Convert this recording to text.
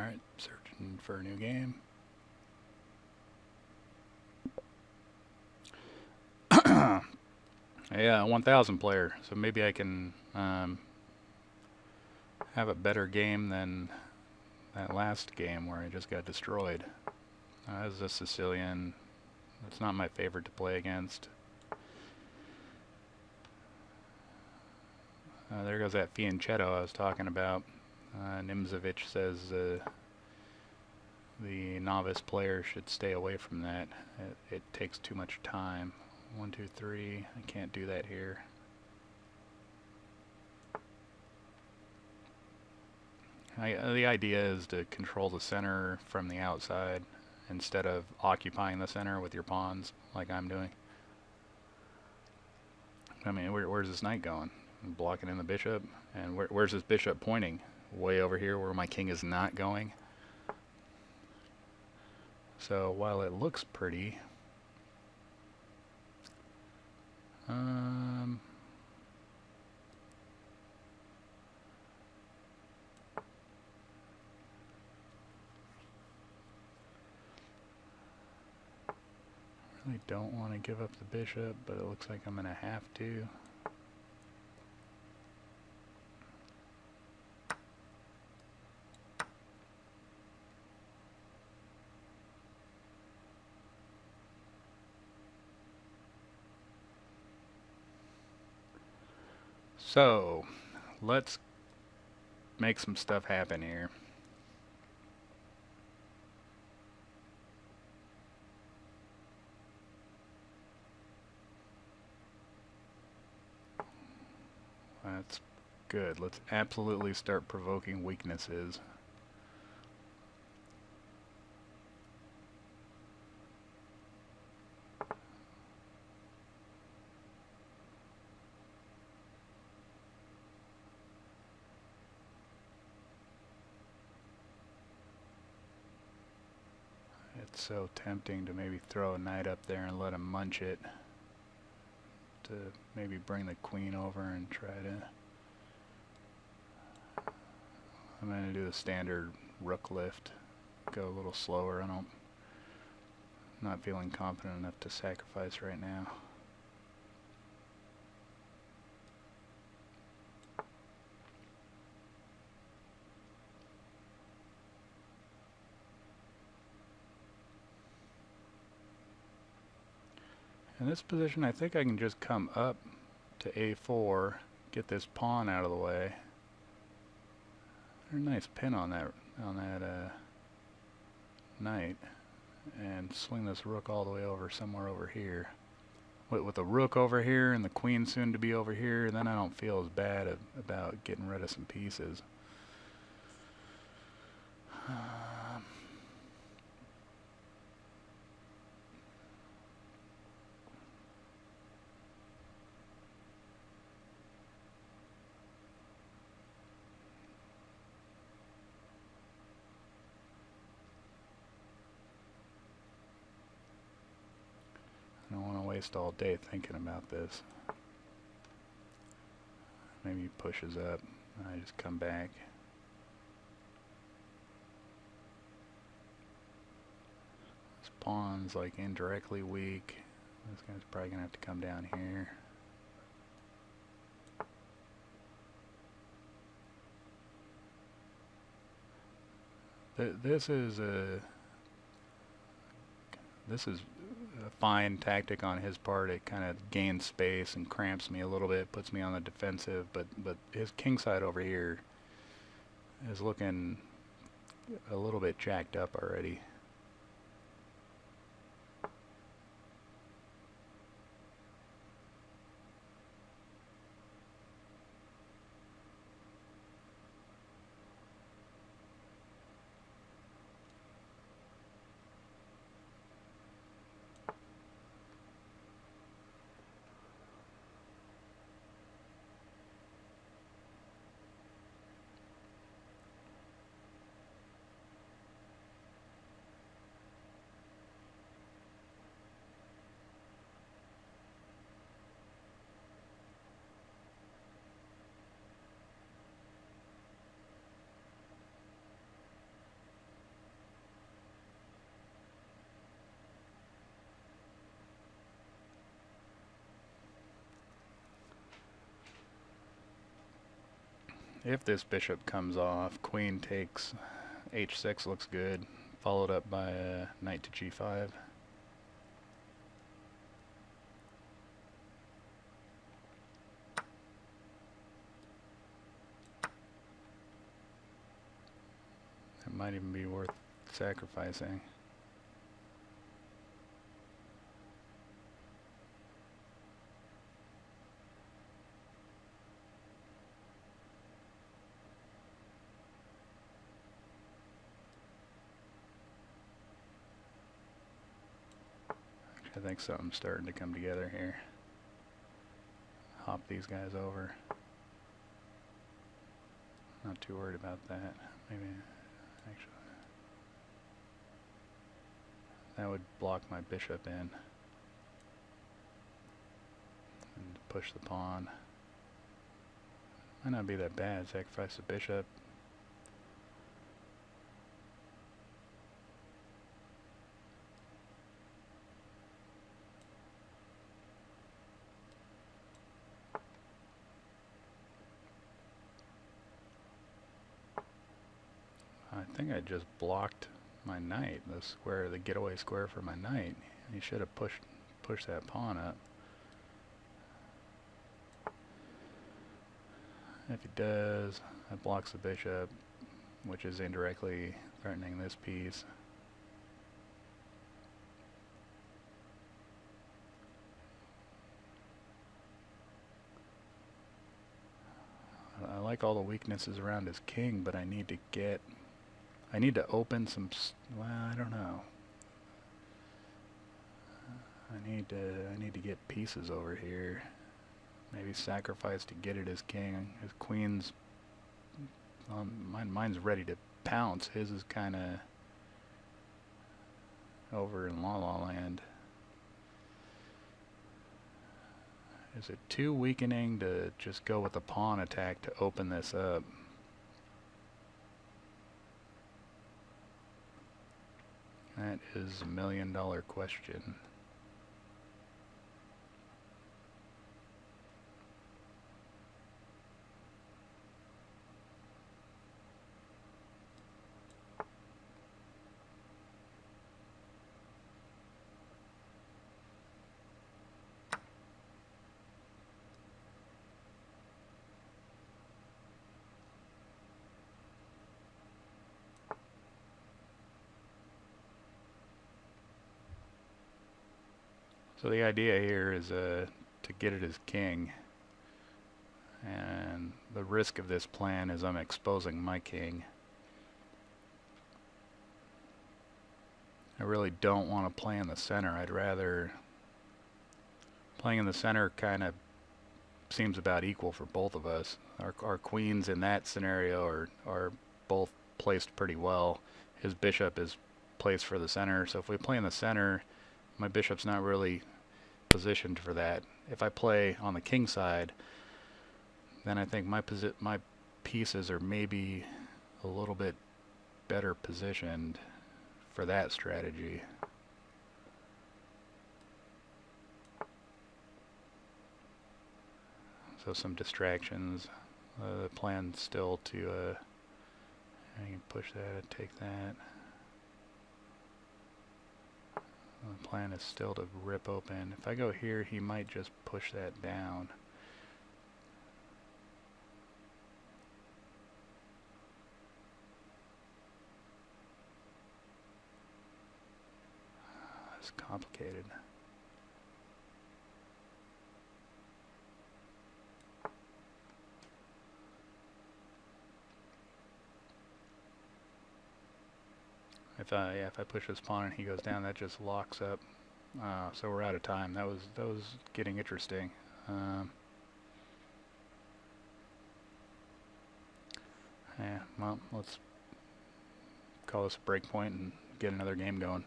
Alright, searching for a new game. Yeah, 1000 player, so maybe I can have a better game than that last game where I just got destroyed. This is a Sicilian. It's not my favorite to play against. There goes that Fianchetto I was talking about. Nimzovich says the novice player should stay away from that. It takes too much time. 1, 2, 3. I can't do that here. The idea is to control the center from the outside instead of occupying the center with your pawns like I'm doing. I mean, where's this knight going? I'm blocking in the bishop. And where's this bishop pointing? Way over here where my king is not going. So while it looks pretty, really don't want to give up the bishop, but it looks like I'm going to have to. So, let's make some stuff happen here. That's good. Let's absolutely start provoking weaknesses. It's so tempting to maybe throw a knight up there and let him munch it. To maybe bring the queen over and try to... I'm going to do the standard rook lift. Go a little slower. I'm not feeling confident enough to sacrifice right now. In this position, I think I can just come up to a4, get this pawn out of the way. There's a nice pin on that knight, and swing this rook all the way over somewhere over here. With the rook over here and the queen soon to be over here, then I don't feel as bad about getting rid of some pieces. I don't want to waste all day thinking about this. Maybe he pushes up, and I just come back. This pawn's like indirectly weak. This guy's probably gonna have to come down here. This is a fine tactic on his part. It kind of gains space and cramps me a little bit, puts me on the defensive, but his kingside over here is looking a little bit jacked up already. if this bishop comes off, queen takes h6 looks good, followed up by knight to g5. It might even be worth sacrificing. I think something's starting to come together here. Hop these guys over. Not too worried about that. Maybe, actually, that would block my bishop in. And push the pawn. Might not be that bad. Sacrifice the bishop. I think I just blocked my knight, the square, the getaway square for my knight. He should have pushed that pawn up. If he does, that blocks the bishop, which is indirectly threatening this piece. I like all the weaknesses around his king, but I need to open some, well, I don't know. I need to get pieces over here. Maybe sacrifice to get at his king. His queen's, mine's ready to pounce. His is kind of over in La La Land. Is it too weakening to just go with a pawn attack to open this up? That is $1 million question. So the idea here is to get at his king, and the risk of this plan is I'm exposing my king. I really don't want to play in the center. I'd rather, playing in the center kind of seems about equal for both of us. Our queens in that scenario are both placed pretty well. His bishop is placed for the center, so if we play in the center, my bishop's not really positioned for that. If I play on the king side, then I think my pieces are maybe a little bit better positioned for that strategy. So some distractions. The plan's still to you can push that, take that. The plan is still to rip open. If I go here, he might just push that down. It's complicated. If I push this pawn and he goes down, that just locks up. So we're out of time. That was getting interesting. Yeah, well, let's call this a break point and get another game going.